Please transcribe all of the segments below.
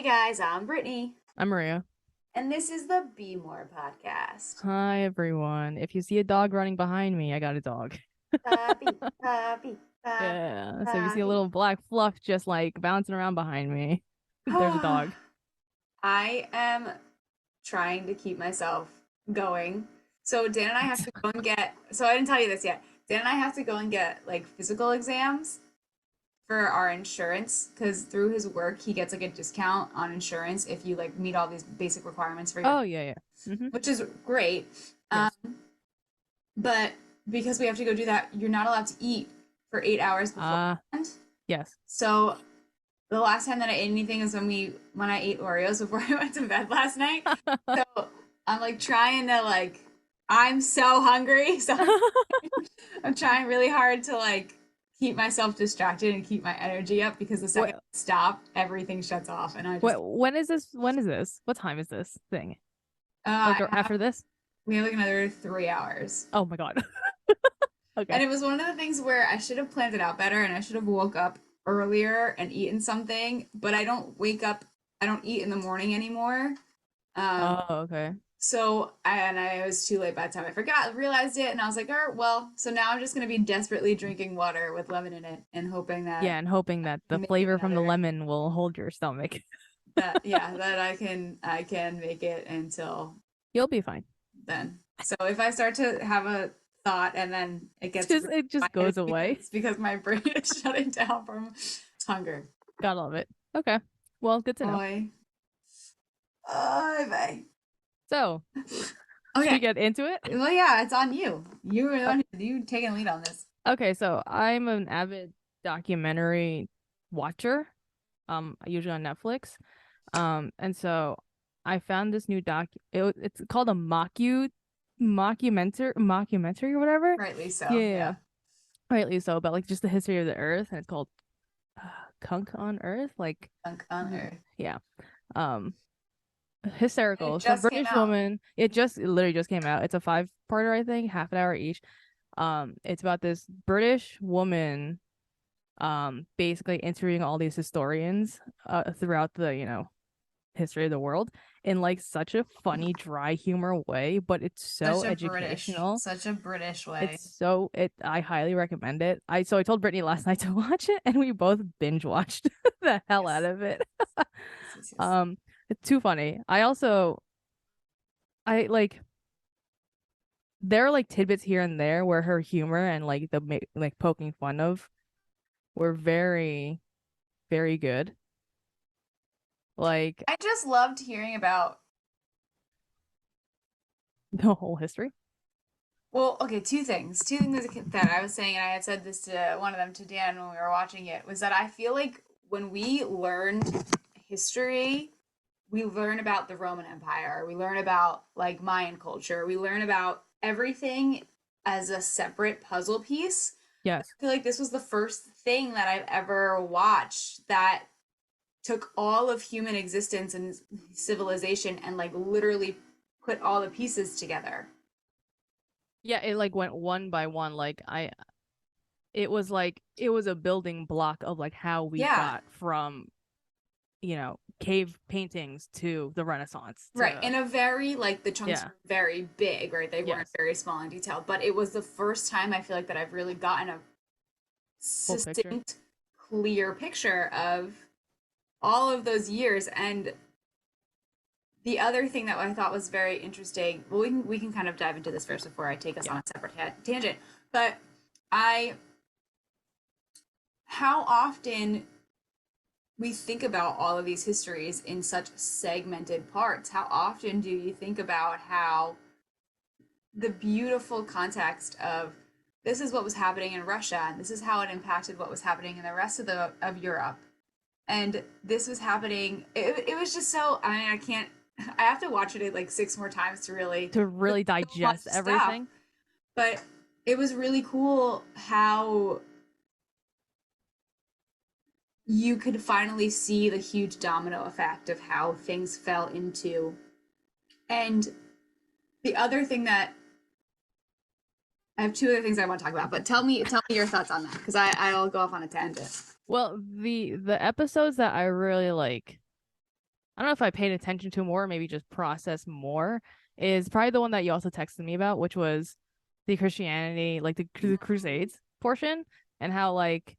Hey guys, I'm Brittany, I'm Maria. and this is the Be More podcast. Hi, everyone. If you see a dog running behind me, I got a dog. Puppy, puppy, puppy, Yeah. So if you see a puppy. little black fluff just like bouncing around behind me, there's a dog. I am trying to keep myself going. So Dan and I have to go and get, so I didn't tell you this yet. Dan and I have to go and get like physical exams for our insurance because through his work he gets like a discount on insurance if you like meet all these basic requirements for your, Oh, yeah, yeah. which is great. Um, Yes. But because we have to go do that, you're not allowed to eat for 8 hours Ah, beforehand. yes. So the last time that I ate anything is when I ate Oreos before I went to bed last night. So I'm like trying to like I'm so hungry. So I'm trying really hard to like keep myself distracted and keep my energy up because the second Wait, I stop, everything shuts off and I just when is this? When is this? What time is this thing? I Like after this? we have like another 3 hours. Oh my God. And Okay. it was one of the things where I should have planned it out better and I should have woke up earlier and eaten something, but I don't wake up, I don't eat in the morning anymore. Um, Oh, okay. I was too late by the time I forgot, realized it, and I was like, oh, well, so now I'm just going to be desperately drinking water with lemon in it and hoping that Yeah, and hoping that the make it flavor from the another, lemon will hold your stomach. that I can make it until You'll be fine. then. So if I start to have a thought and then it gets really It just quiet, goes away. it's because my brain is shutting down from hunger. Gotta love it. Okay. Well, good to know. Oy. Oy vey. So, should we Okay. get into it? Well, yeah, it's on you. You were the Uh, one you taking the lead on this. okay, so I'm an avid documentary watcher, usually on Netflix. And so I found this new it's called a mockumentary or whatever. Rightly so. Yeah, Yeah. rightly so, about like just the history of the Earth, and it's called uh, Cunk on Earth. Like, Cunk on Earth. yeah. Um, It hysterical. So just came British out. woman, it literally just came out. It's a five-parter, I think, half an hour each. It's about this British woman, basically interviewing all these historians, throughout the, history of the world in like such a funny, dry humor way, but it's so educational. Such a British way. I highly recommend it. I told Brittany last night to watch it and we both binge watched the hell out Yes. of it. Yes, yes, yes. Um, it's too funny. I like there are like tidbits here and there where her humor and like like poking fun of were very, very good. Like I just loved hearing about. the whole history. Well, okay, two things. Two things that I was saying, and I had said this to one of them to Dan when we were watching it, was that I feel like when we learned history, we learn about the Roman Empire, we learn about like Mayan culture, we learn about everything as a separate puzzle piece. Yes. I feel like this was the first thing that I've ever watched that took all of human existence and civilization and like literally put all the pieces together. Yeah, it like went one by one. It was a building block of like how we Yeah, got from, cave paintings to the Renaissance right. to, In a very like the chunks yeah, were very big, right? They weren't yes, very small and detailed, but it was the first time I feel like that I've really gotten a full picture. succinct, clear picture of all of those years. And the other thing that I thought was very interesting, well, we can kind of dive into this first before I take us Yeah. on a separate tangent. But I, how often we think about all of these histories in such segmented parts? How often do you think about how the beautiful context of this is what was happening in Russia and this is how it impacted what was happening in the rest of the of Europe, and this was happening. It was just so. I mean, I can't. I have to watch it like six more times to really. To There's really so much digest stuff, everything. but it was really cool how you could finally see the huge domino effect of how things fell into. And the other thing that I have two other things I want to talk about, but tell me your thoughts on that because I'll go off on a tangent. Well, the episodes that I really like don't know if I paid attention to more, or maybe just process more, is probably the one that you also texted me about, which was the Christianity, like the Crusades portion, and how like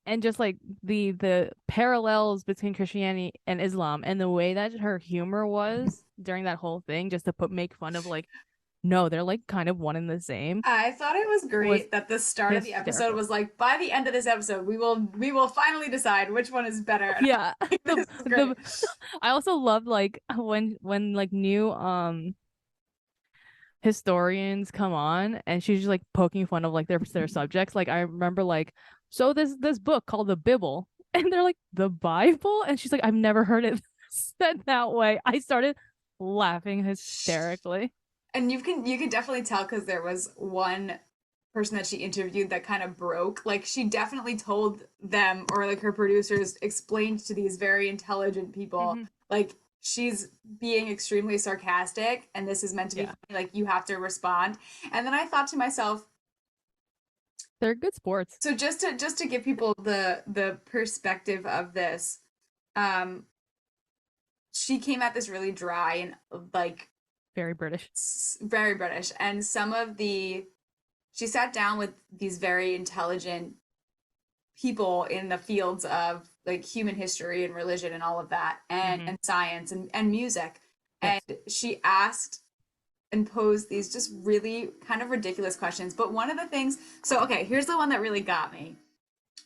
and just like the parallels between Christianity and Islam and the way that her humor was during that whole thing, just to put make fun of like, no, they're like kind of one and the same, I thought it was was great that the start of the episode hysterical. was like, by the end of this episode, we will finally decide which one is better. And Yeah. I'm like, The this is great. the I also loved like when like new historians come on and she's just like poking fun of like their subjects. Like I remember like, so this book called the Bible, and they're like, the Bible, and she's like, I've never heard it said that way. I started laughing hysterically. And you can definitely tell because there was one person that she interviewed that kind of broke. Like she definitely told them, or like her producers explained to these very intelligent people, Hmm. like she's being extremely sarcastic and this is meant to be Yeah, funny, like you have to respond. And then I thought to myself, they're good sports. so just to give people the perspective of this, um she came at this really dry and like Very British. very British, and some of the she sat down with these very intelligent people in the fields of like human history and religion and all of that, and Hmm. and science and music, and Yes. she asked and posed these just really kind of ridiculous questions. But one of the things, so okay, here's the one that really got me,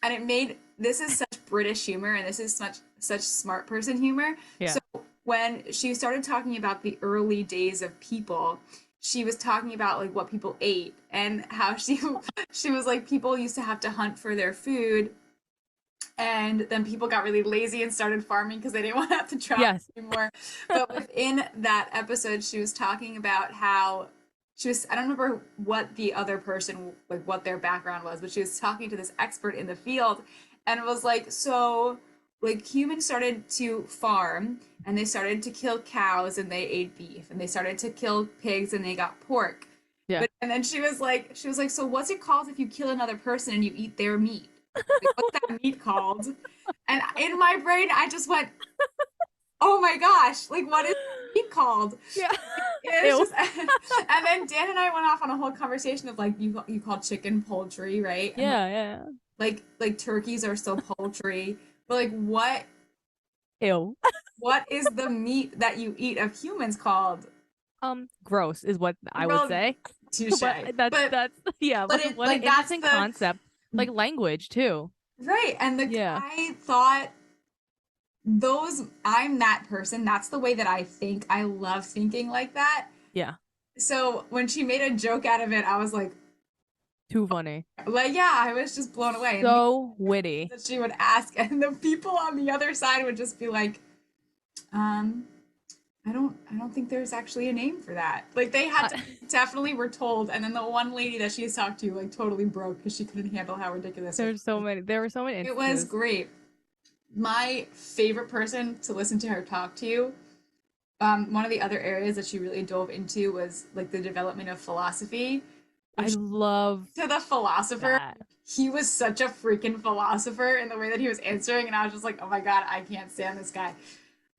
and it made this is such British humor and this is such smart person humor. So Yeah. when she started talking about the early days of people, she was talking about like what people ate and how she was like people used to have to hunt for their food, and then people got really lazy and started farming because they didn't want to have to travel Yes. anymore. But within that episode, she was talking about how she was, I don't remember what the other person, like what their background was, but she was talking to this expert in the field and was like, so like humans started to farm and they started to kill cows and they ate beef, and they started to kill pigs and they got pork. Yeah. But and then she was like, so what's it called if you kill another person and you eat their meat? Like, what's that meat called? And in my brain, I just went, oh my gosh, like what is meat called? Yeah. It's Ew. just, and then Dan and I went off on a whole conversation of like you call chicken poultry, right? And Yeah. Yeah. like turkeys are still poultry, but like Ew. what is the meat that you eat of humans called? Gross is what I would Well, say. touche. But But yeah, but it what an like that's interesting the concept. Like language too. right. And the Yeah. I thought those I'm that person. That's the way that I think. I love thinking like that. Yeah. So when she made a joke out of it, I was Too funny. like yeah, I was just blown away. And the So witty. that she would ask, and the people on the other side would just be like, um, I don't think there's actually a name for that. Like they had to I, definitely were told, and then the one lady that she has talked to like totally broke because she couldn't handle how ridiculous it there's so was. many. There were so many It was instances. great. My favorite person to listen to her talk to, one of the other areas that she really dove into was like the development of philosophy. When I she love to the philosopher, that. he was such a freaking philosopher in the way that he was answering, and I was just like, oh my god, I can't stand this guy.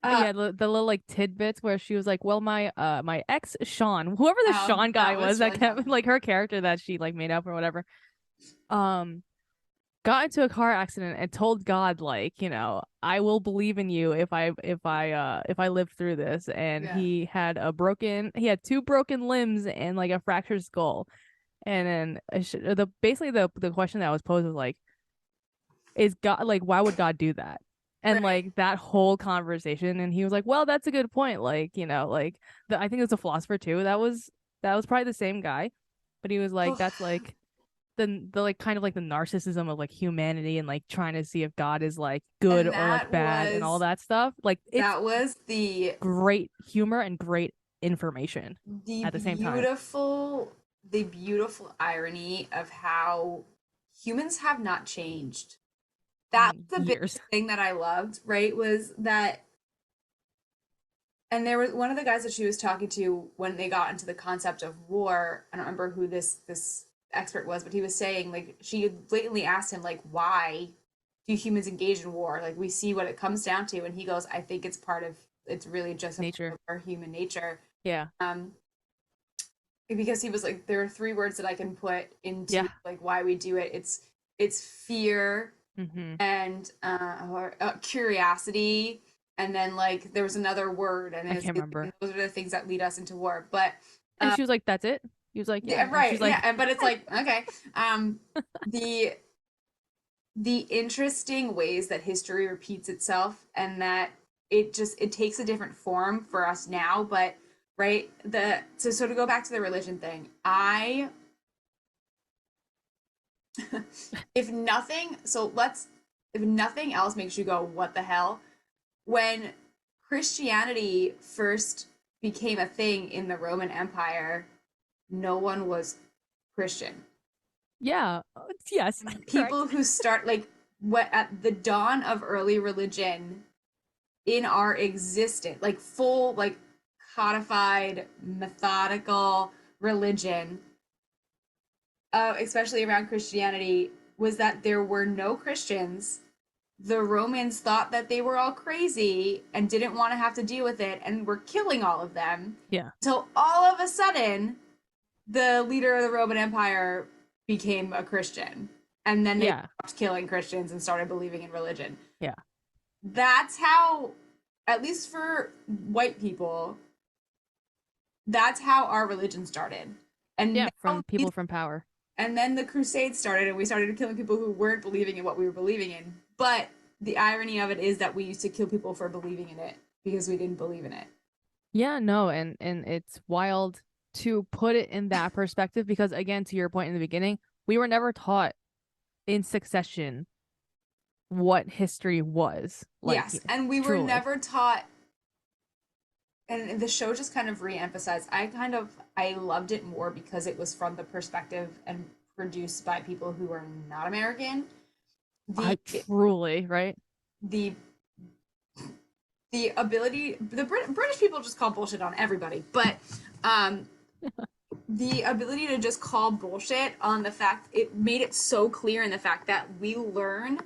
Uh, Yeah, the little like tidbits where she was like, "Well, my ex Sean, whoever the oh, Sean guy that was was that really kept funny. like her character that she like made up or whatever, um, got into a car accident and told God like, I will believe in you if I live through this." And Yeah, he had two broken limbs and like a fractured skull. And then basically the question that was posed was like, is God like why would God do that? And right. like that whole conversation, and he was like, well, that's a good point. Like, like I think it was a philosopher too. That was probably the same guy, but he was like, Oh, that's like the like kind of like the narcissism of like humanity and like trying to see if God is like good and or like bad and all that stuff. Like it's that was great humor and great information the at the same time. beautiful the beautiful irony of how humans have not changed. That's In the years. biggest thing that I loved, right? Was that, and there was one of the guys that she was talking to when they got into the concept of war. I don't remember who this expert was, but he was saying like she blatantly asked him like why do humans engage in war? Like we see what it comes down to, and he goes, I think it's really just a part Nature. of our human nature. Yeah. Um, because he was like, there are three words that I can put into Yeah. like why we do it. It's fear Mm-hmm. and curiosity, and then like there was another word, and I it's, can't remember. and those are the things that lead us into war. But And she was like, "That's it." He was like, yeah, "Yeah," and she's right, yeah, like, but it's like okay, the the interesting ways that history repeats itself, and that it takes a different form for us now, but right, the so to go back to the religion thing, I if nothing so let's if nothing else makes you go what the hell, when Christianity first became a thing in the Roman Empire, no one was Christian. "Yeah, yes, People correct." who start like what at the dawn of early religion in our existence, like full, like codified, methodical religion, especially around Christianity, was that there were no Christians. The Romans thought that they were all crazy and didn't want to have to deal with it and were killing all of them. Yeah, Until all of a sudden, the leader of the Roman Empire became a Christian. And then they yeah, stopped killing Christians and started believing in religion. yeah, That's how, at least for white people, that's how our religion started. And yeah. now From people from power. and then the Crusades started, and we started killing people who weren't believing in what we were believing in. But the irony of it is that we used to kill people for believing in it because we didn't believe in it. Yeah, no, and it's wild to put it in that perspective because again, to your point in the beginning, we were never taught in succession what history was like. Yes, and we were Truly. never taught, and the show just kind of re-emphasized. I loved it more because it was from the perspective and produced by people who are not American. The I truly, right? the the ability British people just call bullshit on everybody, but um the ability to just call bullshit on the fact, it made it so clear in the fact that we learn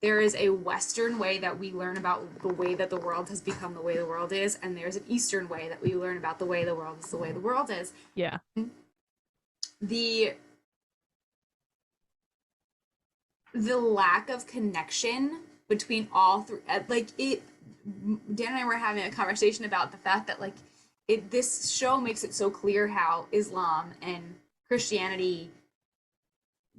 there is a Western way that we learn about the way that the world has become the way the world is, and there's an Eastern way that we learn about the way the world is the way the world is. Yeah. The the lack of connection between all three, like it, Dan and I were having a conversation about the fact that like this show makes it so clear how Islam and Christianity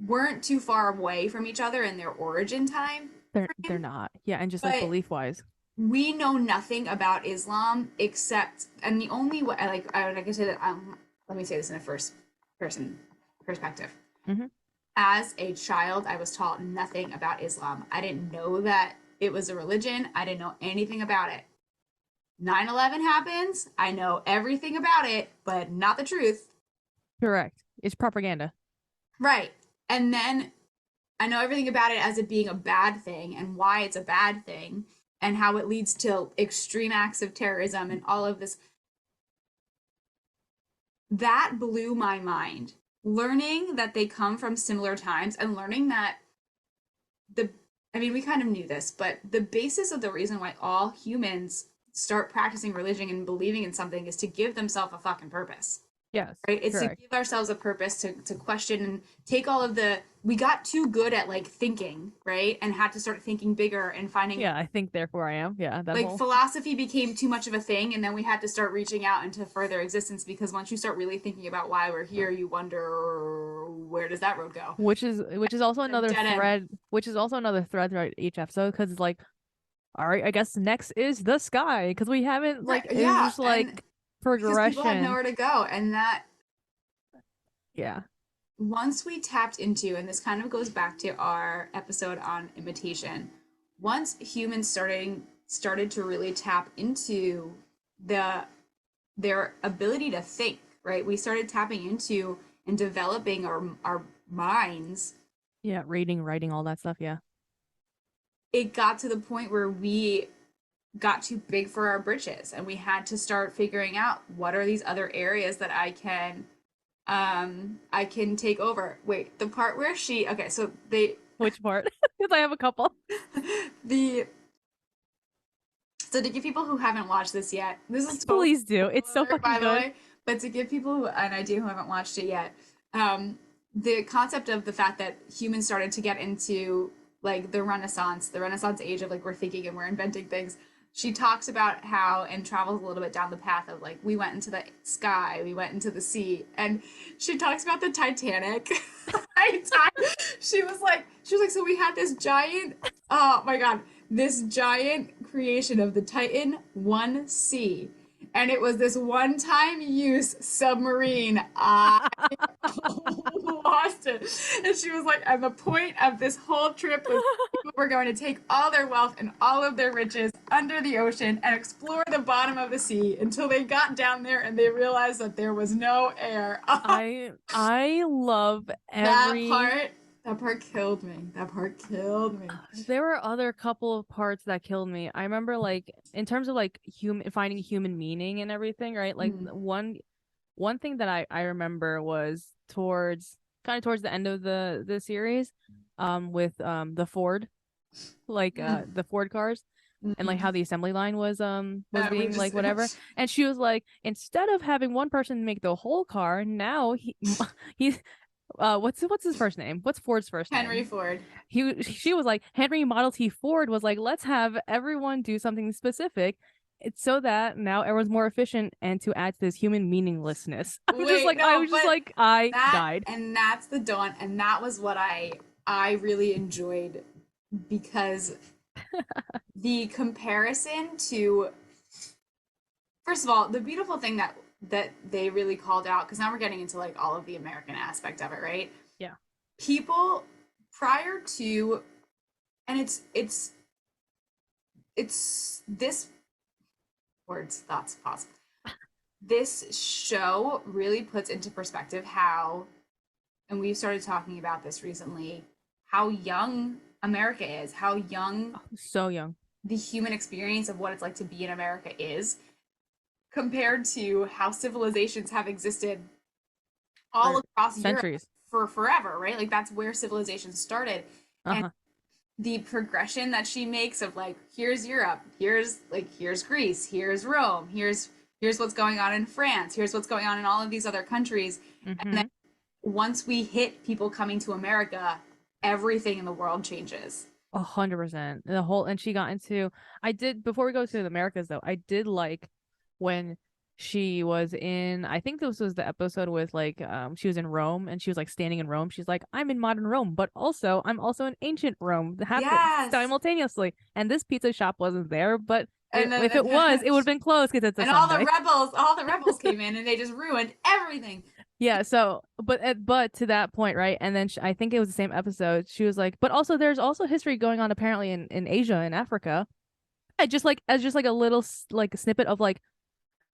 weren't too far away from each other in their origin time They're frame, not. Yeah, and just like but belief wise. we know nothing about Islam except, and the only way, like I said, let me say this in a first person perspective. Hmm. As a child, I was taught nothing about Islam. I didn't know that it was a religion. I didn't know anything about it. 9/11 happens. I know everything about it, but not the truth. Correct. It's propaganda. Right. And then I know everything about it as it being a bad thing and why it's a bad thing and how it leads to extreme acts of terrorism and all of this. That blew my mind. Learning that they come from similar times and learning that the I mean, we kind of knew this, but the basis of the reason why all humans start practicing religion and believing in something is to give themselves a fucking purpose. Yes. Right? It's to Correct. give ourselves a purpose, to question and take all of the, we got too good at like thinking, right? And had to start thinking bigger and finding Yeah, I think therefore I am. Yeah, that like whole philosophy became too much of a thing, and then we had to start reaching out into further existence, because once you start really thinking about why we're here, you wonder where does that road go? which is also It's a another dead end. thread, which is also another thread throughout each episode because it's like, all right, I guess next is the sky because we haven't Right, like it's yeah, just and like because people had progression. nowhere to go, and that Yeah. once we tapped into, and this kind of goes back to our episode on imitation, once humans started to really tap into the their ability to think, right? We started tapping into and developing our minds. Yeah, reading, writing, all that stuff. Yeah. It got to the point where we got too big for our britches, and we had to start figuring out what are these other areas that I can take over. Wait, the part where she, okay, so Which part? Because I have a couple. The So to give people who haven't watched this yet, this is total Please do. It's so spoiler, fucking by the good. way, but to give people an idea who haven't watched it yet, um, the concept of the fact that humans started to get into like the Renaissance age of like we're thinking and we're inventing things. She talks about how and travels a little bit down the path of like we went into the sky, we went into the sea, and she talks about the Titanic. She was like, so we had this giant, oh my god, this giant creation of the Titan 1C. And it was this one time use submarine. I lost it. And she was like, and the point of this whole trip was people were going to take all their wealth and all of their riches under the ocean and explore the bottom of the sea until they got down there and they realized that there was no air. I love that every part, that part killed me. That part killed me. there were other couple of parts that killed me. I remember like in terms of like human finding human meaning and everything, right? Like Mm, one thing that I remember was towards kind of towards the end of the series, with the Ford, like mm, the Ford cars and like how mm. the assembly line was We being like just whatever. And she was like, instead of having one person make the whole car, now he's what's his first name? What's Ford's first Henry name? Ford. She was like Henry Model T Ford was like, let's have everyone do something specific. It's so that now everyone's more efficient and to add to this human meaninglessness. Wait, I no, was just but like I that died. and that's the dawn, and that was what I really enjoyed because the comparison to first of all, the beautiful thing that they really called out because now we're getting into like all of the American aspect of it, right? Yeah. People prior to and it's this words thoughts possible. This show really puts into perspective how and we've started talking about this recently, how young America is, how young Oh, so young. the human experience of what it's like to be in America is, compared to how civilizations have existed all For across Europe centuries. for forever, right? Like that's where civilization started. And Uh-huh. the progression that she makes of like, here's Europe, here's Greece, here's Rome, here's what's going on in France, here's what's going on in all of these other countries. And then Mm-hmm. once we hit people coming to America, everything in the world changes. 100%. The whole and she got into I did before we go to the Americas though, I did like when she was in I think this was the episode with like she was in Rome and she was like standing in Rome. She's like, I'm in modern Rome, but also I'm also in ancient Rome. That happened Yes. simultaneously. And this pizza shop wasn't there, but And then if it was, it would have been closed because it's a and Sunday. all the rebels came in and they just ruined everything. Yeah, so but to that point, right? And then I think it was the same episode. She was like, but also there's also history going on apparently in Asia and Africa. I just like as just like a little like snippet of like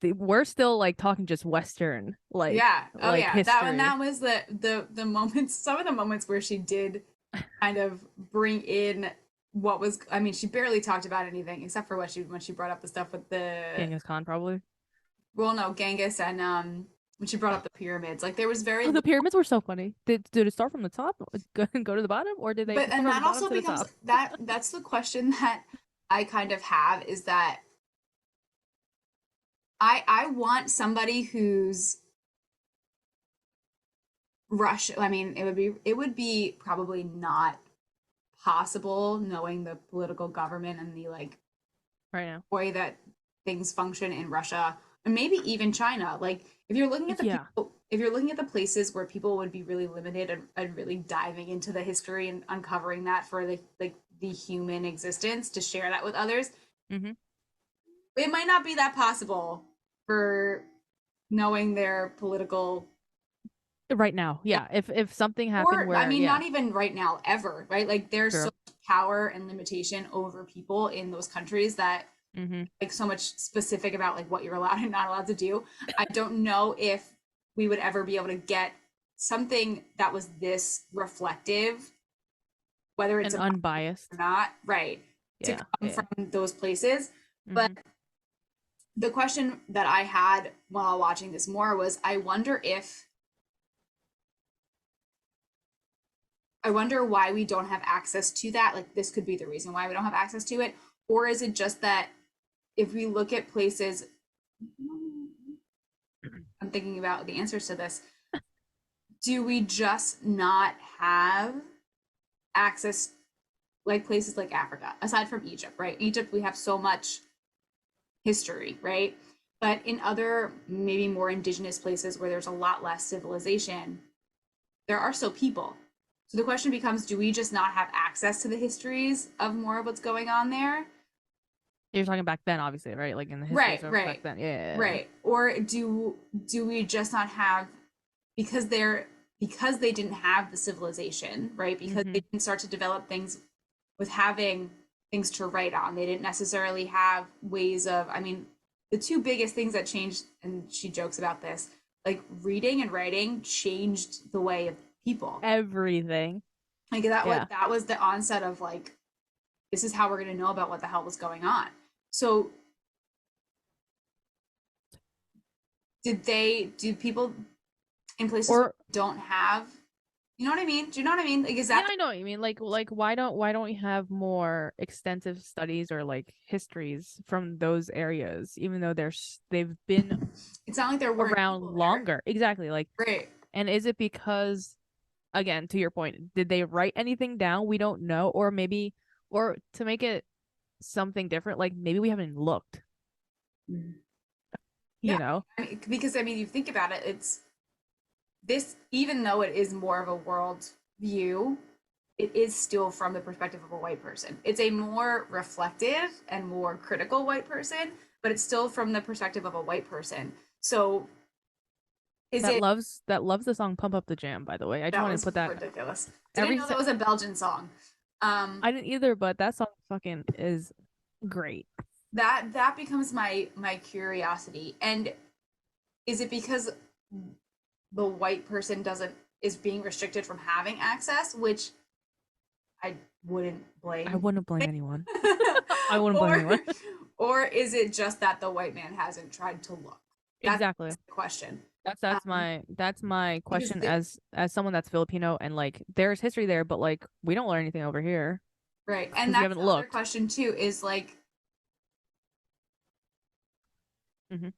we're still like talking just Western Yeah. Oh like yeah. That and history. that was the moments some of the moments where she did kind of bring in what was I mean, she barely talked about anything except for what she when she brought up the stuff with the Genghis Khan probably. well no, Genghis and when she brought up the pyramids. Like there was very Oh, the little pyramids were so funny. Did it start from the top, go to the bottom, or did they but come and from the that bottom also to the becomes top? that's the question that I kind of have is that I want somebody who's rush I mean it would be probably not possible knowing the political government and the like Right now. way that things function in Russia and maybe even China. Like if you're looking at the Yeah. people if you're looking at the places where people would be really limited and really diving into the history and uncovering that for the like the human existence to share that with others, Mm-hmm. it might not be that possible for knowing their political Right now, yeah, yeah. If something happened or I where, mean yeah, not even right now ever, right? Like there's so true. much power and limitation over people in those countries that Mm-hmm. like so much specific about like what you're allowed and not allowed to do. I don't know if we would ever be able to get something that was this reflective, whether it's And a or unbiased. not, right, to Yeah, come yeah. from those places. But Mm-hmm. the question that I had while watching this more was I wonder why we don't have access to that. Like this could be the reason why we don't have access to it. Or is it just that if we look at places, I'm thinking about the answers to this. Do we just not have access like places like Africa, aside from Egypt, right? Egypt, we have so much history, right? But in other, maybe more indigenous places where there's a lot less civilization, there are still people. So the question becomes, do we just not have access to the histories of more of what's going on there? You're talking back then, obviously, right? Like in the history Right, of back right, then. Yeah. right. Or do we just not have because they didn't have the civilization, right? Because Mm-hmm. they didn't start to develop things with having things to write on. They didn't necessarily have ways of, I mean, the two biggest things that changed, and she jokes about this, like reading and writing changed the way of people. Everything. Like Yeah. that was the onset of like, this is how we're gonna know about what the hell was going on. So do people in places where Or they don't have, you know what I mean? Do you know what I mean? Like is yeah, that I know what you mean. Like why don't we have more extensive studies or like histories from those areas, even though they've been it's not like there weren't around people there. longer. Exactly. Like, Right. and is it because, again, to your point, did they write anything down? We don't know. Or maybe, or to make it something different, like maybe we haven't looked, Mhm. you Yeah. know? I mean, because I mean, you think about it, it's this, even though it is more of a world view, it is still from the perspective of a white person. It's a more reflective and more critical white person, but it's still from the perspective of a white person. So is it, That loves the song Pump Up the Jam, by the way. I just that wanted to was put that ridiculous. Didn't every know se- that was a Belgian song. Um, I didn't either, but that song fucking is great. that becomes my curiosity. And is it because the white person doesn't is being restricted from having access, which I wouldn't I blame. wouldn't blame anyone. I wouldn't blame or anyone. or is it just that the white man hasn't tried to look? Exactly. That's the question. That's that's my Because question as someone that's Filipino, and like there's history there, but like we don't learn anything over here right, and because we that's haven't the other looked. question too. Is like Hmm.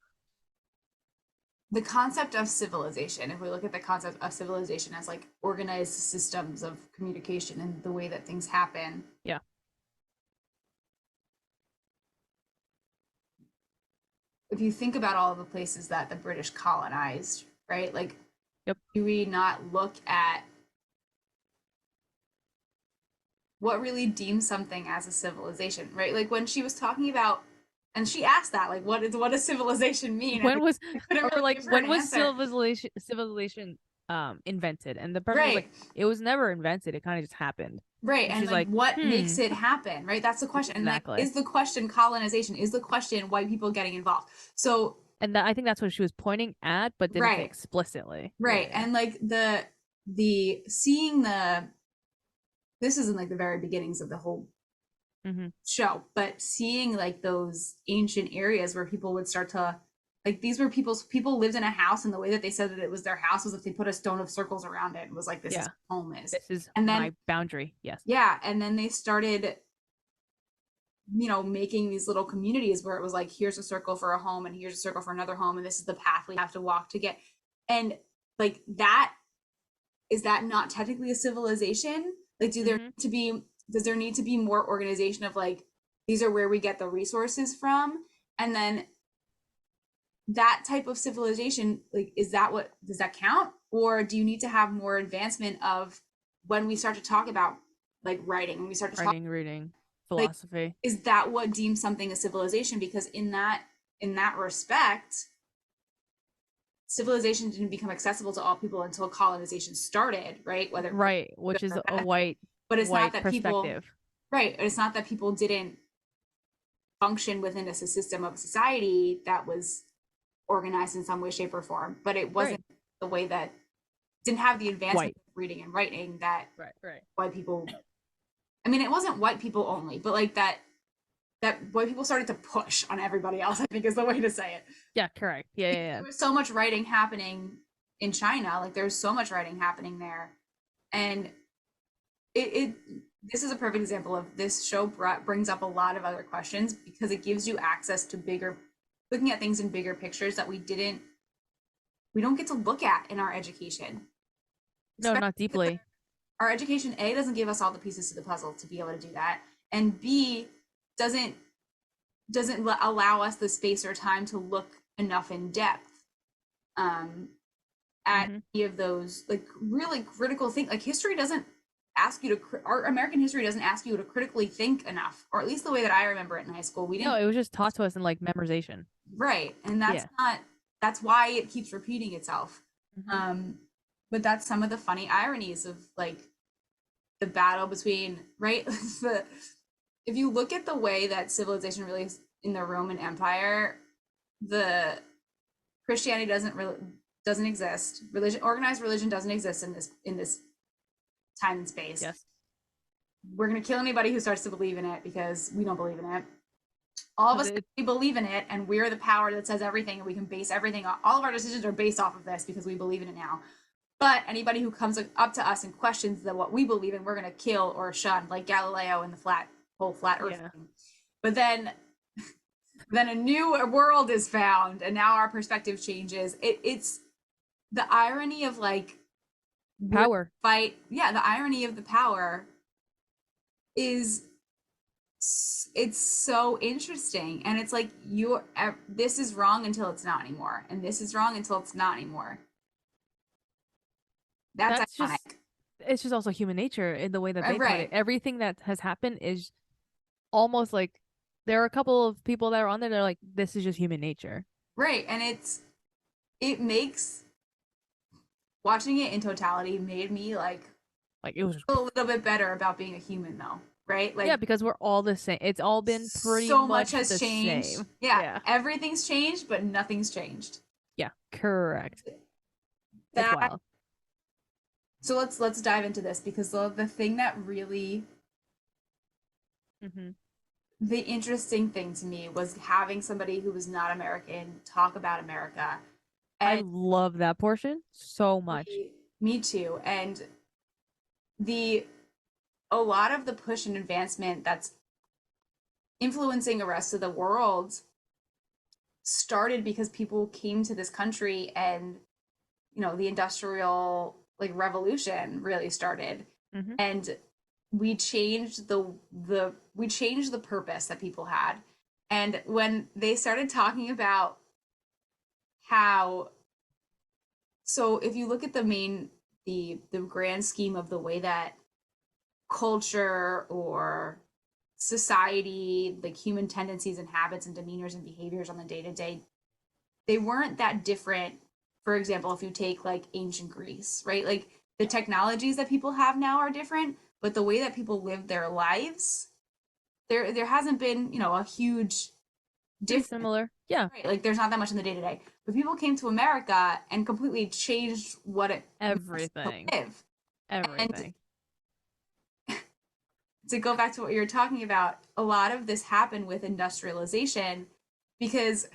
the concept of civilization. If we look at the concept of civilization as like organized systems of communication and the way that things happen, Yeah. if you think about all of the places that the British colonized, right? Like, Yep. do we not look at what really deems something as a civilization, right? Like when she was talking about, and she asked that, like, what does civilization mean? And When was I couldn't or really like give her an when was answer. civilization invented? And the person was Right, like, it was never invented. It kind of just happened. right. And And she's like, like, what hmm, makes it happen, right? That's the question. And like, exactly. is the question colonization? Is the question white people getting involved? So, And I think that's what she was pointing at, but didn't say right, explicitly. right. Yeah. And like the seeing the this is in like the very beginnings of the whole Hmm. show, but seeing like those ancient areas where people would start to like these were people lived in a house and the way that they said that it was their house was if they put a stone of circles around it and was like this is Yeah. home is. This is And then my boundary. Yes. yeah, and then they started making these little communities where it was like here's a circle for a home and here's a circle for another home and this is the path we have to walk to get. And like that is that not technically a civilization? Like Hmm. does there need to be more organization of like these are where we get the resources from? And then that type of civilization, like is that what does that count? Or do you need to have more advancement of when we start to talk about like writing, when we start to talk Writing, reading, like philosophy. is that what deems something a civilization? Because in that respect, civilization didn't become accessible to all people until colonization started, right? Whether for Right, good which is or a bad. But it's not white that people, perspective. right? It's not that people didn't function within a system of society that was organized in some way, shape, or form, but it Right. wasn't the way that didn't have the advancement White. of reading and writing that Right, right. white people. I mean, it wasn't white people only, but like that white people started to push on everybody else. I think is the way to say it. Yeah, correct. Yeah, yeah, yeah. There was so much writing happening in China. Like there's so much writing happening there, and it this is a perfect example of this show brings up a lot of other questions because it gives you access to bigger, looking at things in bigger pictures that we don't get to look at in our education. No, Especially not because deeply. our education A doesn't give us all the pieces to the puzzle to be able to do that, and B doesn't allow us the space or time to look enough in depth um, at Hmm. any of those like really critical things. Like history doesn't ask you to our American history doesn't ask you to critically think enough, or at least the way that I remember it in high school. We No, didn't. it was just taught to us in like memorization. Right, and that's Yeah. not that's why it keeps repeating itself. Hmm. Um, but that's some of the funny ironies of like the battle between right the if you look at the way that civilization really in the Roman Empire, the Christianity doesn't exist. Religion, organized religion, doesn't exist in this time and space. Yes. We're gonna kill anybody who starts to believe in it because we don't believe in it. All of Because us it, we believe in it, and we're the power that says everything, and we can base everything. All of our decisions are based off of this because we believe in it now. But anybody who comes up to us and questions what we believe in, we're gonna kill or shun, like Galileo and the whole flat Earth yeah. thing. But then a new world is found, and now our perspective changes. It's the irony of like we're Power. fight. Yeah, the irony of the power is it's so interesting, and it's like you're this is wrong until it's not anymore, and this is wrong until it's not anymore. That's That's just ironic. it's just also human nature in the way that they put it. Right, Everything that has happened is almost like there are a couple of people that are on there that are like, this is just human nature. right, and it makes watching it in totality made me like Like it was feel a little bit better about being a human though, right? yeah, Like because we're all the same. It's all been pretty so much much has the changed. same. Yeah, Yeah. everything's changed, but nothing's changed. Yeah, correct. It's That wild. so let's dive into this because the thing that really Hmm. the interesting thing to me was having somebody who was not American talk about America. I And love that portion so much. me too. And the a lot of the push and advancement that's influencing the rest of the world started because people came to this country and the industrial like revolution really started, Hmm. and we changed the purpose that people had. And when they started talking about how, so if you look at the grand scheme of the way that culture or society, like human tendencies and habits and demeanors and behaviors on the day to day, they weren't that different. For example, if you take like ancient Greece, right? Like the technologies that people have now are different, but the way that people live their lives, there hasn't been, a huge Pretty difference. similar. Yeah. Right? Like there's not that much in the day to day. But people came to America and completely changed what it means to Everything. live. And Everything. to go back to what you were talking about, a lot of this happened with industrialization because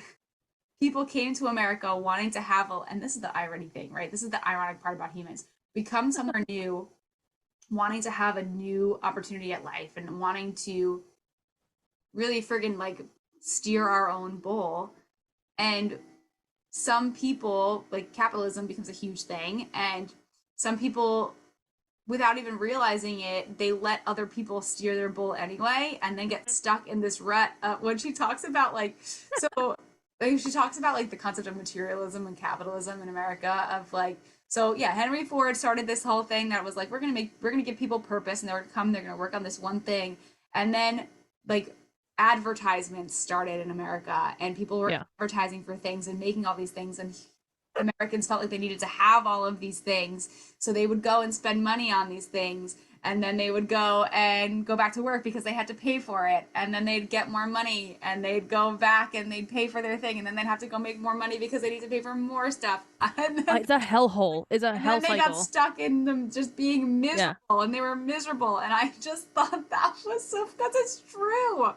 people came to America wanting to have and this is the irony thing, right? This is the ironic part about humans. We come somewhere new, wanting to have a new opportunity at life and wanting to really friggin' like steer our own bowl. And some people, like capitalism becomes a huge thing, and some people without even realizing it, they let other people steer their bowl anyway, and then get stuck in this rut. When she talks about like she talks about like the concept of materialism and capitalism in America, of like, so yeah, Henry Ford started this whole thing that was like we're gonna give people purpose, and they're gonna work on this one thing, and then like advertisements started in America, and people were Yeah. advertising for things and making all these things, and Americans felt like they needed to have all of these things. So they would go and spend money on these things. And then they would go and go back to work because they had to pay for it. And then they'd get more money and they'd go back and they'd pay for their thing. And then they'd have to go make more money because they need to pay for more stuff. It's a hellhole. It's a And hell then they got cycle. stuck in them just being Yeah. miserable, and they were miserable. And I just thought that's it's true.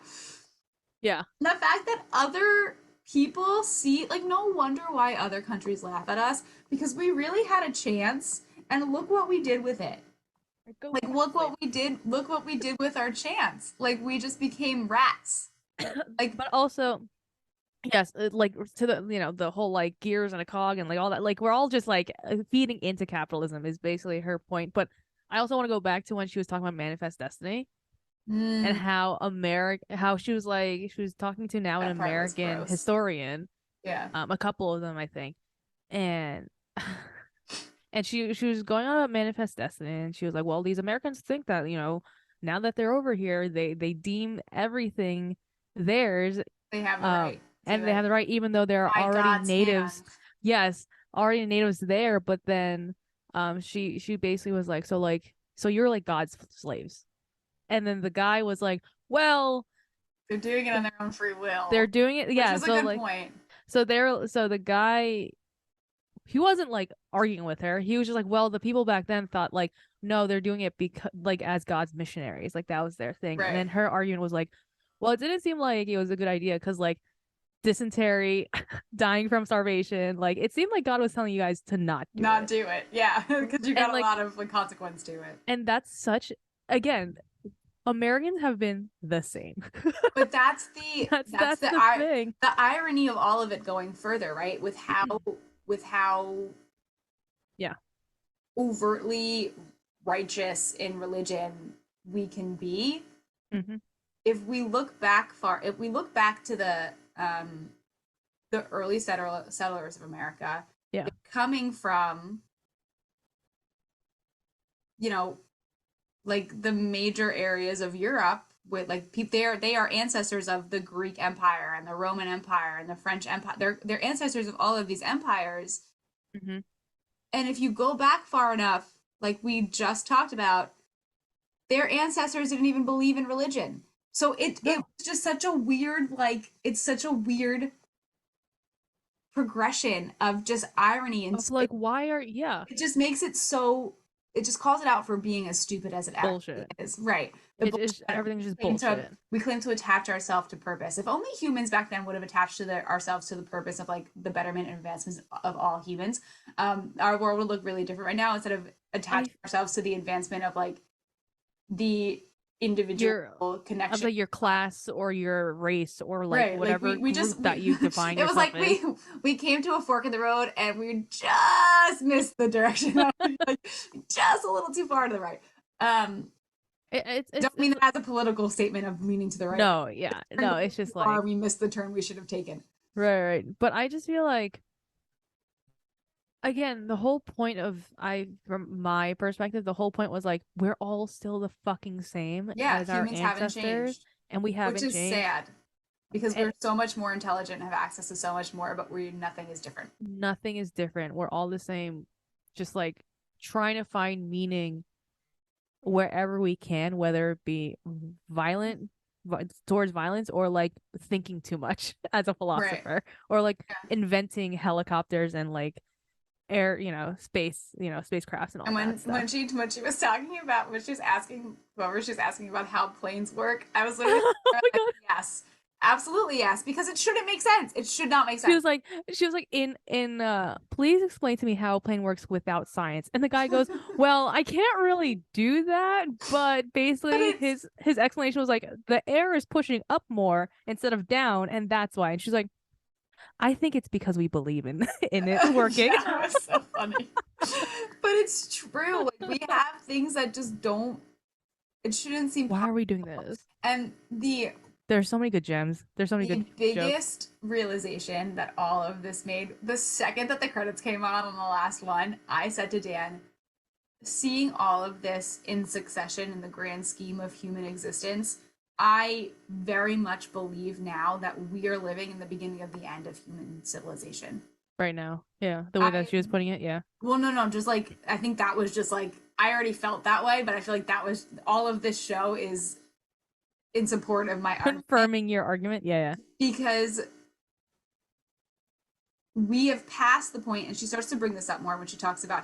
Yeah. The fact that other people see, like, no wonder why other countries laugh at us, because we really had a chance and look what we did with it. Like, go Like back, look slave. what we did. Look what we did with our chance. Like we just became rats. Like But also, yes, like to the the whole like gears and a cog and like all that. Like we're all just like feeding into capitalism is basically her point. But I also want to go back to when she was talking about manifest destiny and mm, how she was like she was talking to now an that part was American gross. historian, Yeah. a couple of them I think, and and she was going on about manifest destiny and she was like, well, these Americans think that now that they're over here, they deem everything theirs, They have the um right to and they have it. the right even though there are By already God's natives. hand. Yes, already natives there, but then she basically was like, so you're like God's slaves. And then the guy was like, well, They're doing it on their own free they're will, doing it, which yeah, was a so good like point. so the guy, he wasn't like arguing with her. He was just like, well, the people back then thought like, no, they're doing it because like as God's missionaries, like that was their thing. And Right. then her argument was like, well, it didn't seem like it was a good idea because like dysentery, dying from starvation, like it seemed like God was telling you guys to not do Not it. do it. Yeah, because you And got a like, lot of like consequence to it. and that's such, again, Americans have been the same. But That's the thing. the irony of all of it going further, right? With how Yeah. overtly righteous in religion we can be. Hmm. If we look back to the early settlers of America, Yeah. coming from, you know, like the major areas of Europe with like they are ancestors of the Greek Empire and the Roman Empire and the French Empire. They're ancestors of all of these empires. Hmm. And if you go back far enough, like we just talked about, their ancestors didn't even believe in religion. So it No. was just such a weird like it's such a weird progression of just irony and Of like, why are, yeah, it just makes it so it just calls it out for being as stupid as it actually bullshit. is. Right. The It bullshit is, that everything's just bullshit. we claim to attach ourselves to purpose. If only humans back then would have attached ourselves to the purpose of like the betterment and advancements of all humans, our world would look really different right now instead of I attaching ourselves to the advancement of like the individual your of connection. like your class or your race or like Right, like whatever we group just that you define it was yourself like as. we came to a fork in the road and we just missed the direction. Like just a little too far to the right. Um, don't mean It's that as a political statement of leaning to the right. no, yeah, Turned no, a it's little too just far, like, we missed the turn we should have taken. right. But I just feel like, again, the whole point of, from my perspective, the whole point was like we're all still the fucking same Yeah, as our humans haven't ancestors, changed, and we which haven't is changed. sad because And we're so much more intelligent and have access to so much more, but we nothing is different. nothing is different. We're all the same, just like trying to find meaning wherever we can, whether it be violent towards violence or like thinking too much as a Right. philosopher or like Yeah. inventing helicopters and like air, space, spacecrafts and all And that stuff. when she was talking about when she was asking whoever she was asking about how planes work, I was literally Oh my like, god. yes, absolutely yes, because it shouldn't make sense. It should not make She sense. was like she was like in please explain to me how a plane works without science. And the guy goes, "Well, I can't really do that, but But basically it's his explanation was like the air is pushing up more instead of down and that's why." And she's like, "I think it's because we believe in in it working." yeah, it was so funny. But it's true. Like we have things that just don't. It shouldn't seem Why possible. are we doing this? And There's so many good gems. There's so many the good jokes. biggest realization that all of this made the second that the credits came on the last one, I said to Dan, seeing all of this in succession in the grand scheme of human existence, I very much believe now that we are living in the beginning of the end of human civilization. Right now. Yeah, the way that I she was putting it, yeah. well, no, just like I think that was just like I already felt that way, but I feel like that was all of this show is in support of my argument Confirming your argument. Yeah, because we have passed the point, and she starts to bring this up more when she talks about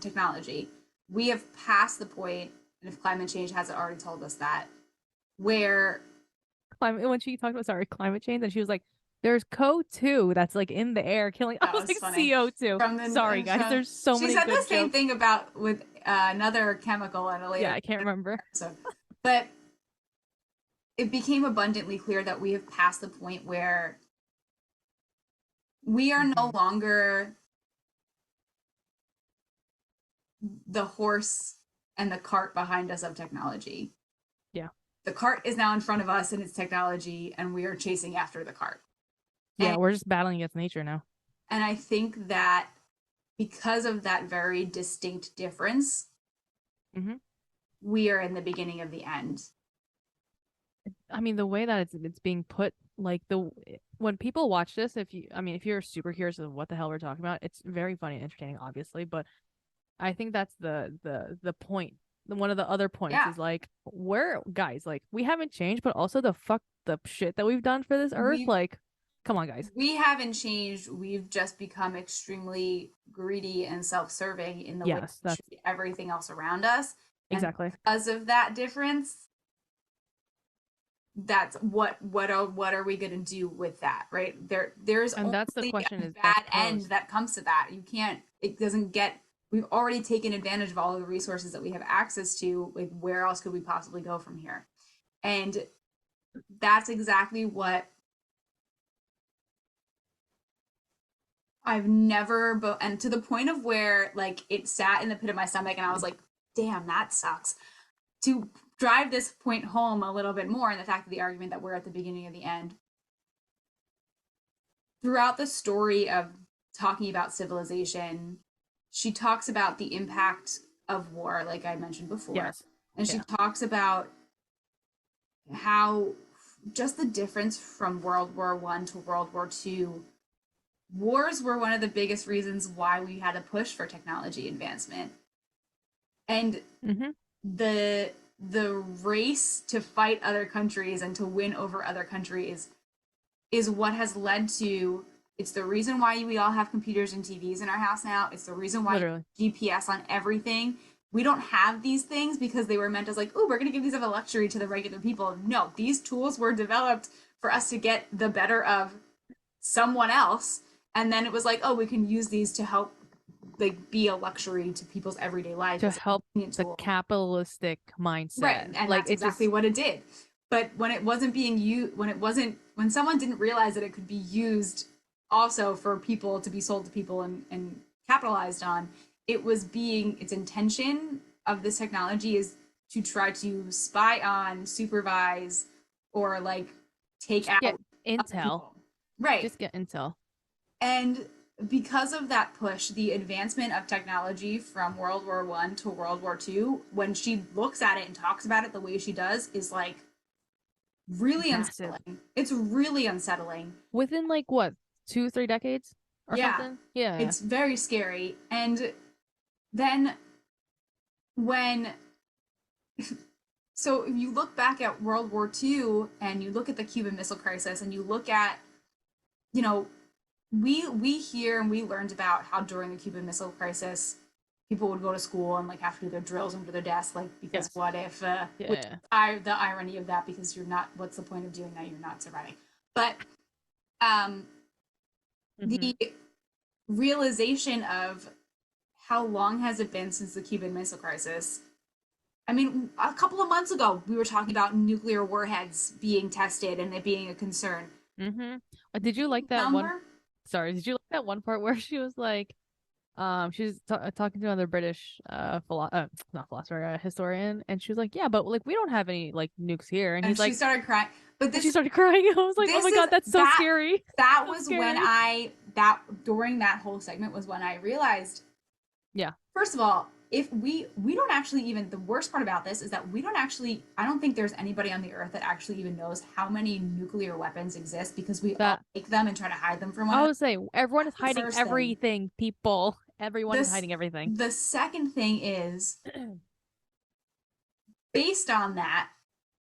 technology. We have passed the point, and if climate change hasn't already told us that, where climate, when she talked about, sorry, climate change, and she was like, there's CO2 that's like in the air killing. I that was was like, funny. CO2. From Sorry, guys. There's so she many said the good same jokes. thing about with another chemical in a Yeah, later I can't remember. episode. But it became abundantly clear that we have passed the point where we are no Hmm. longer the horse and the cart behind us of technology. Yeah. The cart is now in front of us and it's technology, and we are chasing after the cart. Yeah, And we're just battling against nature now. and I think that because of that very distinct difference, Hmm. we are in the beginning of the end. I mean, the way that it's being put, like the when people watch this, if you, I mean, if you're super curious of what the hell we're talking about, it's very funny and entertaining, obviously. But I think that's the point. One of the other points Yeah. is like, we're guys, like we haven't changed, but also the shit that we've done for this earth, We like, come on, guys. we haven't changed. We've just become extremely greedy and self-serving in the way Yes, we that's treat everything else around us. And exactly. because of that difference, that's what are we going to do with that, right? There's And that's the only question a is that's bad end posed. that comes to that. You can't, it doesn't get, we've already taken advantage of all of the resources that we have access to. Like, where else could we possibly go from here? And that's exactly what I've never, and to the point of where like it sat in the pit of my stomach and I was like, damn, that sucks. To drive this point home a little bit more, and the fact of the argument that we're at the beginning of the end, throughout the story of talking about civilization, she talks about the impact of war, like I mentioned before. Yes. And she Yeah. talks about how just the difference from World War One to World War Two, wars were one of the biggest reasons why we had a push for technology advancement. And Hmm. the the race to fight other countries and to win over other countries is what has led to, it's the reason why we all have computers and TVs in our house now. It's the reason why Literally. GPS on everything. We don't have these things because they were meant as like, oh, we're going to give these as a luxury to the regular people. No, these tools were developed for us to get the better of someone else. And then it was like, oh, we can use these to help like be a luxury to people's everyday life To as a help convenient the tool. capitalistic Right, mindset. and Like that's it exactly just what it did. But when it wasn't being used, when someone didn't realize that it could be used also for people to be sold to people and capitalized on, it was being, its intention of this technology is to try to spy on, supervise, or like take just get out other intel. people. Right. Just get intel. And because of that push, the advancement of technology from World War One to World War Two, when she looks at it and talks about it the way she does, is like really Massive. unsettling. It's really unsettling. Within like what, 2, 3 decades or Yeah, something? Yeah. it's very scary. And then when, so if you look back at World War Two and you look at the Cuban Missile Crisis and you look at, you know, we hear and we learned about how during the Cuban Missile Crisis, people would go to school and like have to do their drills under their desk, like because Yes. what if? Which Yeah. I the irony of that, because you're not. What's the point of doing that? You're not surviving. But um, Hmm. the realization of how long has it been since the Cuban Missile Crisis? I mean, a couple of months ago, we were talking about nuclear warheads being tested and it being a concern. Hmm. Did you like that one? Number Sorry, did you like that one part where she was like, she was talking to another British not philosopher, historian, and she was like, yeah, but like we don't have any like nukes here, and and he's she like, started crying. But and she started crying. I was like, oh this my is god, that's so that scary, that so was when scary. that during that whole segment was when I realized, Yeah, first of all, if we don't actually, even the worst part about this is that we don't actually, I don't think there's anybody on the earth that actually even knows how many nuclear weapons exist, because we all that make them and try to hide them from one I another. would say everyone is That's the hiding first thing. everything, people. Everyone is This hiding everything. the second thing is, based on that,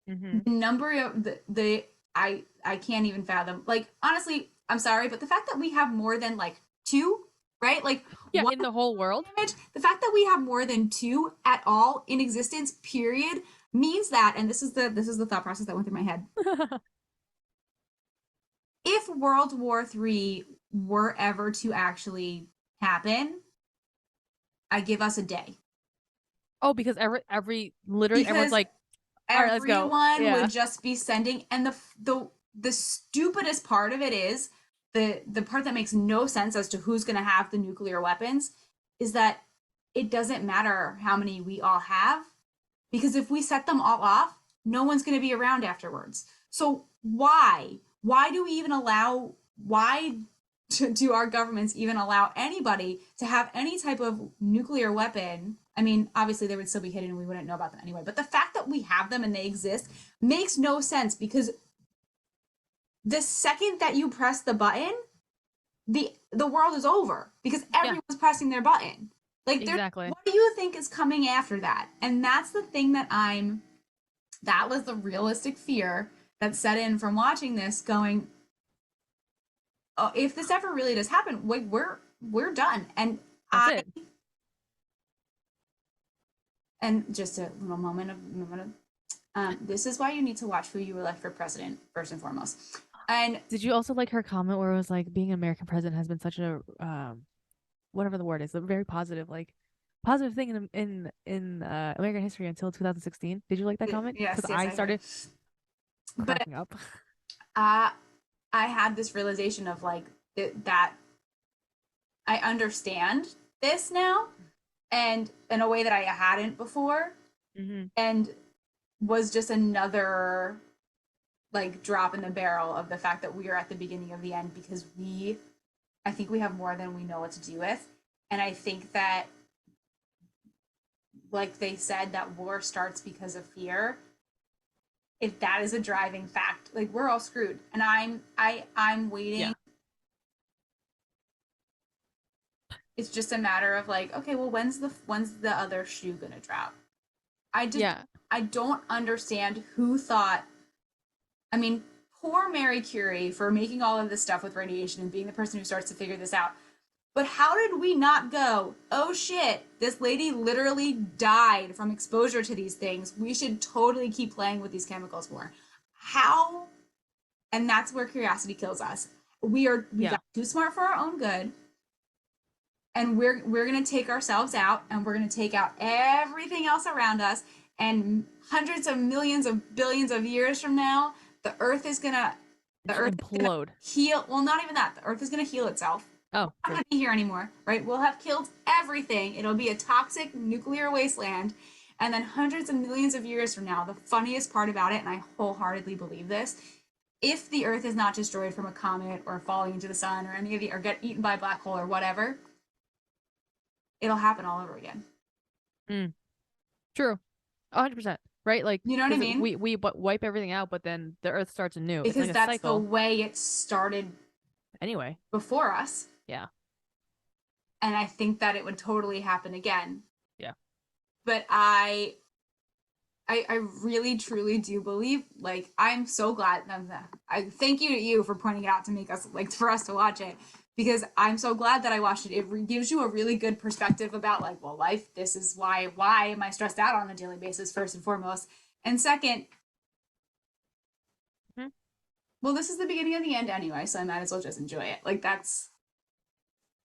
Hmm. the number of the I can't even fathom. Like, honestly, I'm sorry, but the fact that we have more than like two, right? Like Yeah, one in the whole world. image, the fact that we have more than two at all in existence, period, means that, and this is the thought process that went through my head. If World War III were ever to actually happen, I give us a day. Oh, because every literally everyone's Because like, all right, let's go. everyone Yeah. would just be sending, and the stupidest part of it is the part that makes no sense as to who's going to have the nuclear weapons is that it doesn't matter how many we all have, because if we set them all off, no one's going to be around afterwards. So why do we even allow, why do our governments even allow anybody to have any type of nuclear weapon? I mean, obviously they would still be hidden and we wouldn't know about them anyway, but the fact that we have them and they exist makes no sense, because the second that you press the button, the world is over because Yeah, everyone's pressing their button. Like, there, exactly. what do you think is coming after that? And that's the thing that that was the realistic fear that set in from watching this, going, oh, if this ever really does happen, we're done. And That's I it. and just a little moment of this is why you need to watch Who You Elect for President first and foremost. And Did you also like her comment where it was like being an American president has been such a whatever the word is, a very positive positive thing in American history until 2016. Did you like that comment? yes, Because yes, I I heard. started But cracking up. uh, I had this realization of like that I understand this now, and in a way that I hadn't before, Hmm. and was just another like drop in the barrel of the fact that we are at the beginning of the end, because I think we have more than we know what to do with. And I think that, like they said, that war starts because of fear. If that is a driving fact, like, we're all screwed. And I'm waiting. Yeah. It's just a matter of like, okay, well, when's the other shoe gonna drop? I just Yeah. I don't understand who thought. I mean, poor Mary Curie for making all of this stuff with radiation and being the person who starts to figure this out. But how did we not go, oh shit, this lady literally died from exposure to these things. We should totally keep playing with these chemicals more. How? And that's where curiosity kills us. We Yeah. got too smart for our own good, and we're going to take ourselves out, and we're going to take out everything else around us, and hundreds of millions of billions of years from now, the Just earth is going to implode. heal. Well, not even that. The earth is going to heal itself. Oh, We're not true. going to be here anymore, right? We'll have killed everything. It'll be a toxic nuclear wasteland. And then hundreds of millions of years from now, the funniest part about it, and I wholeheartedly believe this, if the earth is not destroyed from a comet or falling into the sun or any of the, or get eaten by a black hole or whatever, it'll happen all over again. Mm, true. 100%. Right? Like, You know what I because mean? we wipe everything out, but then the Earth starts anew. It's like Because a that's the cycle. way it started Anyway. before us. Yeah. And I think that it would totally happen again. Yeah. But I really truly do believe, like, I'm so glad. I thank you to you for pointing it out to make us, like, for us to watch it, because I'm so glad that I watched it. It gives you a really good perspective about, like, well, life, this is why am I stressed out on a daily basis, first and foremost. And second, Mhm. well, this is the beginning of the end anyway, so I might as well just enjoy it. Like, that's,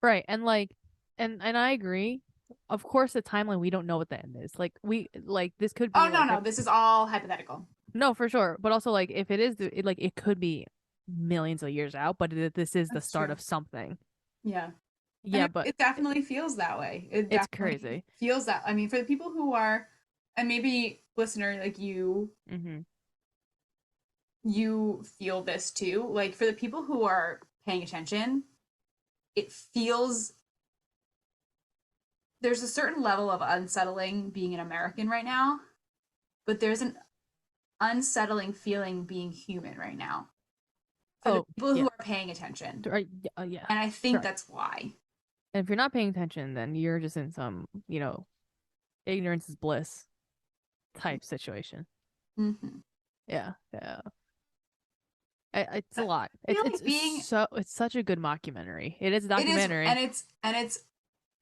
Right. And like, and I agree. Of course, the timeline, we don't know what the end is. Like, this could oh, be no, like no, this is all hypothetical. no, for sure. But also, like, if it is, like, it could be millions of years out, but this is the That's start true. of something. Yeah. And Yeah, but it definitely feels that way. It it's definitely crazy. feels that. I mean, for the people who are, and maybe listener like Hmm. you feel this too. Like, for the people who are paying attention, it feels, there's a certain level of unsettling being an American right now, but there's an unsettling feeling being human right now for the Oh, people who yeah. are paying attention. Right. Yeah. And I think Correct. that's why. And if you're not paying attention, then you're just in some, ignorance is bliss type situation. Mm-hmm. Yeah. Yeah. It's a lot. I feel like being, It's such a good mockumentary. It is a it is, and documentary. it's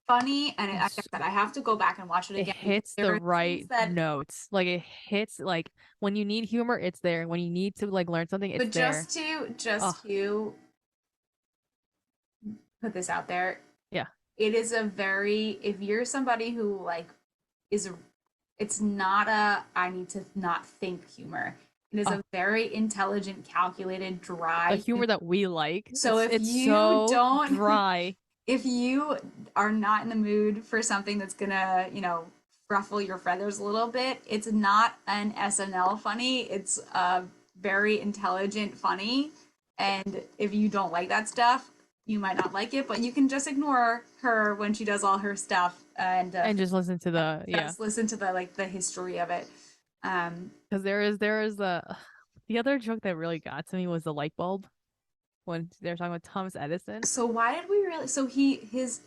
funny, and like I It's said, I have to go back and watch it it again because hits there the are things right that, notes. Like it hits like when you need humor, it's there. When you need to like learn something, it's but there. Oh, just to put this out there, yeah. it is a very, if you're somebody who like is It's not a I need to not think humor. It is Oh, a very intelligent, calculated, the dry humor. humor that we like. So if It's you so don't, dry. if you are not in the mood for something that's gonna, ruffle your feathers a little bit, it's not an SNL funny. It's a very intelligent funny. And if you don't like that stuff, you might not like it, but you can just ignore her when she does all her stuff and And just listen to the yeah. just listen to the history of it. Um, Because there is a the other joke that really got to me was the light bulb when they're talking about Thomas Edison. so why did we really? So his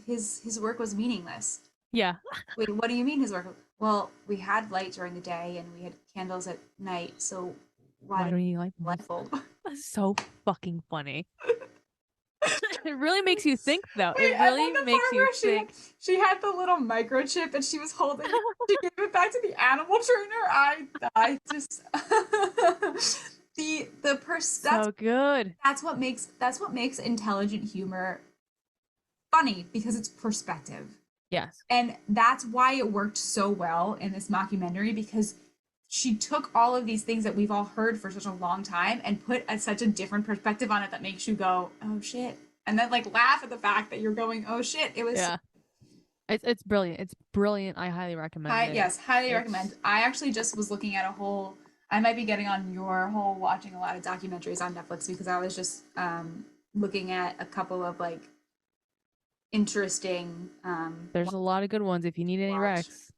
work was meaningless. Yeah. Wait, what do you mean his work? Well, we had light during the day and we had candles at night, so why Why did don't you like we have a light bulb? That's so fucking funny. It really makes you think though. It Wait, and then really the makes part you where think. she had the little microchip and she was holding it. She gave it back to the animal trainer. I just the So good. that's what makes intelligent humor funny because it's perspective. Yes. And that's why it worked so well in this mockumentary because she took all of these things that we've all heard for such a long time and put such a different perspective on it that makes you go, oh shit. And then like laugh at the fact that you're going, oh shit, it was Yeah. It's brilliant. It's brilliant. I highly recommend high. it. Yes, highly recommend. It's I actually just was looking at a whole, I might be getting on your whole watching a lot of documentaries on Netflix because I was just looking at a couple of like interesting there's a lot of good ones. If you need any watch. Rex,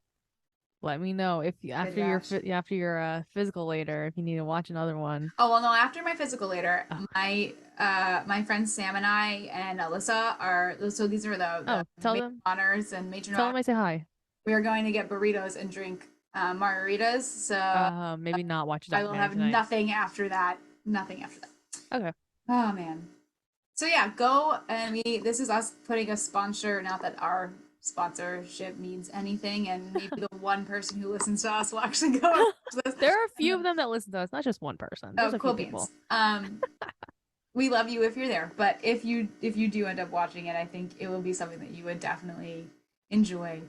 let me know. If Good after your watch. after your physical later, if you need to watch another one. Oh well, no. After my physical later, Oh, my friends Sam and I and Alyssa are so these are the oh maid honors and matron tell honors. them I say hi. We are going to get burritos and drink margaritas. So Maybe not watch a I will documentary have tonight. nothing after that. Nothing after that. Okay. Oh man. So yeah, go and we. This is us putting a sponsor. Not that our sponsorship means anything, and maybe the one person who listens to us will actually go and watch this. There are a few of them that listen to us, not just one person. Oh, There's a few cool people. beans. We love you if you're there, but if you do end up watching it, I think it will be something that you would definitely enjoy.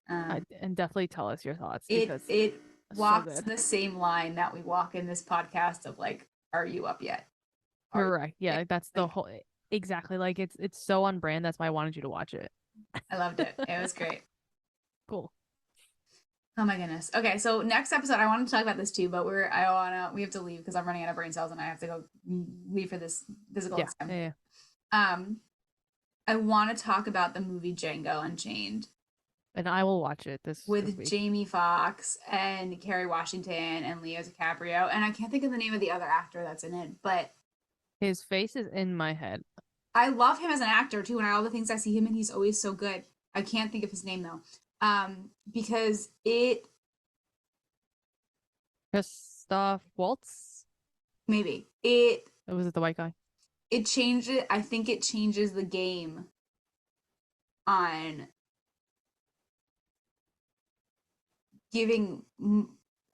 Um, And definitely tell us your thoughts it because it it's so walks good. the same line that we walk in this podcast of like, are you up yet? Are you Correct. up Yeah, yet? that's the Like, whole exactly like it's so on brand. That's why I wanted you to watch it. I loved it. It was great. Cool. Oh my goodness. Okay, so next episode, I want to talk about this too, but we have to leave because I'm running out of brain cells and I have to go leave for this physical Yeah. exam. Yeah. Um, I want to talk about the movie Django Unchained And I will watch it this with week. Jamie Foxx and Kerry Washington and Leo DiCaprio, and I can't think of the name of the other actor that's in it, but His face is in my head. I love him as an actor too, and all the things I see him in, he's always so good. I can't think of his name though, because Christoph Waltz. maybe it Or was it the white guy? it changed it. I think it changes the game on giving.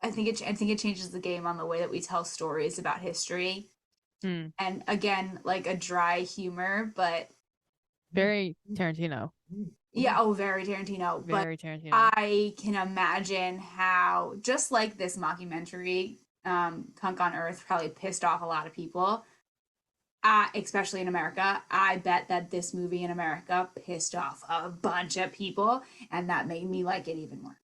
I think it changes the game on the way that we tell stories about history. Hmm. And again, like a dry humor, but Very Tarantino. yeah, oh, very Tarantino. But Very Tarantino. I can imagine how, just like this mockumentary, Cunk on Earth probably pissed off a lot of people, especially in America. I bet that this movie in America pissed off a bunch of people, and that made me like it even more.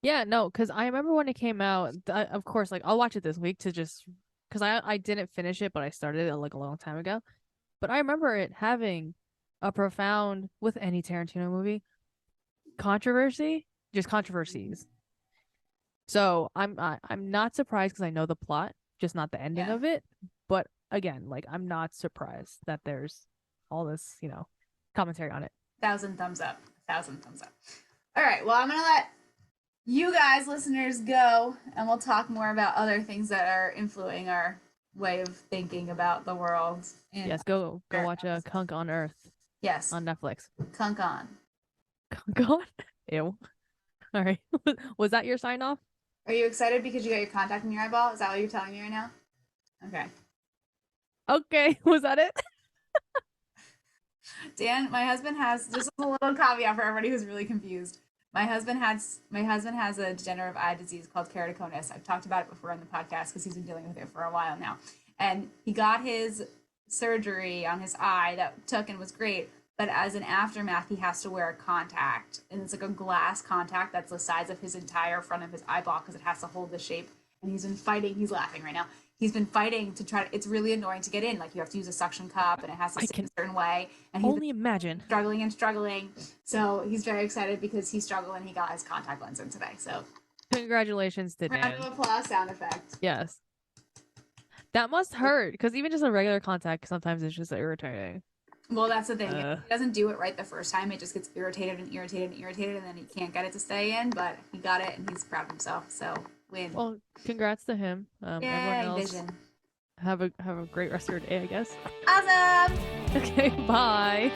Yeah, no, because I remember when it came out. Of course, like I'll watch it this week to just because I didn't finish it, but I started it like a long time ago. But I remember it having a profound with any Tarantino movie controversy, just controversies. So I'm not surprised because I know the plot, just not the ending Yeah, of it. But again, like I'm not surprised that there's all this, commentary on it. thousand thumbs up, thousand thumbs up. All right, well, I'm gonna let you guys, listeners, go, and we'll talk more about other things that are influencing our way of thinking about the world in Yes, go other watch a episodes. Cunk on Earth Yes, on Netflix. cunk on. Cunk on? Ew. All right. Was that your sign off? Are you excited because you got your contact in your eyeball? Is that what you're telling me right now? Okay. Okay. Was that it? Dan, my husband has just a little caveat for everybody who's really confused. My husband has a degenerative eye disease called keratoconus. I've talked about it before on the podcast because he's been dealing with it for a while now. And he got his surgery on his eye that took and was great. But as an aftermath, he has to wear a contact, and it's like a glass contact that's the size of his entire front of his eyeball because it has to hold the shape. And he's been fighting. He's laughing right now. He's been fighting to try. It's really annoying to get in. Like you have to use a suction cup, and it has to I sit can a certain way. And he's only imagine. struggling and struggling. So he's very excited because he's struggling. He got his contact lens in today. So Congratulations to round Dan. of applause sound effect. Yes. That must hurt because even just a regular contact sometimes it's just irritating. Well, that's the thing. If he doesn't do it right the first time, it just gets irritated and irritated and irritated, and then he can't get it to stay in. But he got it, and he's proud of himself. So win. Well, congrats to him. Everyone Yay, else vision. have a great rest of your day, I guess. Awesome. Okay, bye.